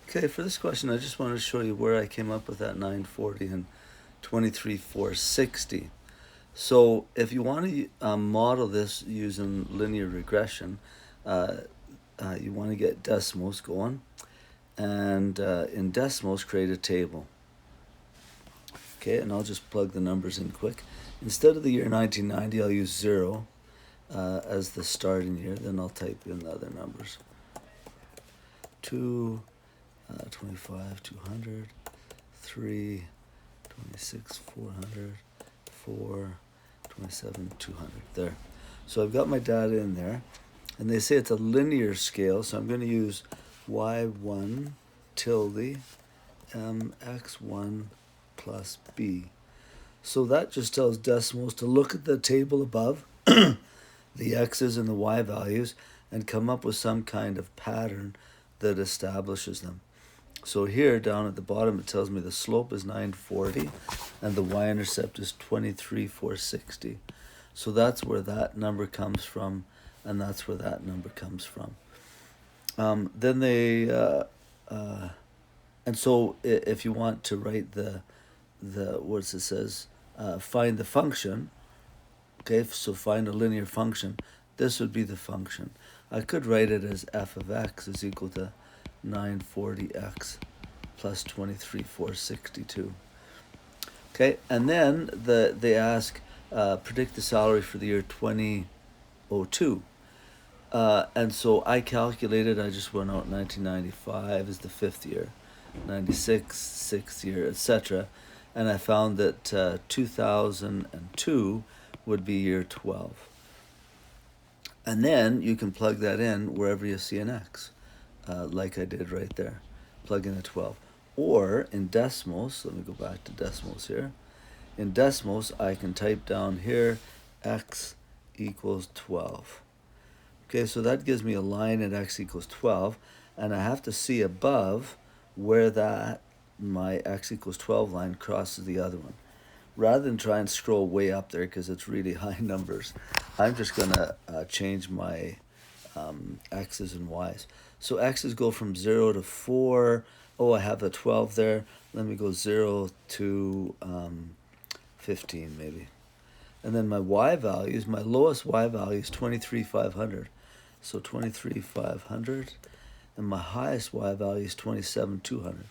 Okay, for this question, I just wanted to show you where I came up with that 940 and 23,460. So if you want to model this using linear regression, you want to get decimals going, and in decimals, create a table. Okay, and I'll just plug the numbers in quick. Instead of the year 1990, I'll use 0 as the starting year. Then I'll type in the other numbers. 2, 25, 200, 3, 26, 400, 4, 27, 200. There. So I've got my data in there. And they say it's a linear scale, so I'm going to use y1 tilde mx1 plus b. So that just tells decimals to look at the table above, the x's and the y values, and come up with some kind of pattern that establishes them. So here down at the bottom it tells me the slope is 940 and the y-intercept is 23,460. So that's where that number comes from, and that's where that number comes from. Then they and so if you want to write the what it says, find the function. Okay, so find a linear function. This would be the function. I could write it as f of x is equal to 940x plus 23,462. Okay, and then they ask predict the salary for the year 2002. And so I calculated, I just went out 1995 is the 5th year, 96, 6th year, etc. And I found that 2002 would be year 12. And then you can plug that in wherever you see an x, like I did right there. Plug in a 12. Or in decimals, let me go back to decimals here. In decimals, I can type down here x equals 12. Okay, so that gives me a line at x equals 12, and I have to see above where that my x equals 12 line crosses the other one. Rather than try and scroll way up there because it's really high numbers, I'm just going to change my x's and y's. So x's go from 0 to 4. Oh, I have a 12 there. Let me go 0 to 15 maybe. And then my y values, my lowest y value is 23,500. So 23,500. And my highest y value is 27,200.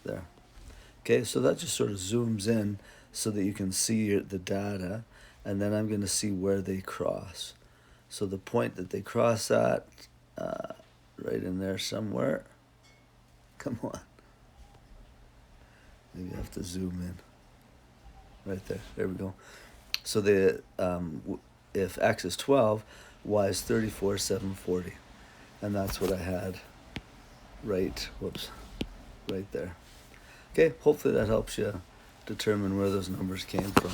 There. Okay, so that just sort of zooms in so that you can see the data, and then I'm going to see where they cross. So the point that they cross at, right in there somewhere. Come on. Maybe I have to zoom in. Right there. There we go. So if x is 12, y is 34,740. And that's what I had right there. Okay, hopefully that helps you determine where those numbers came from.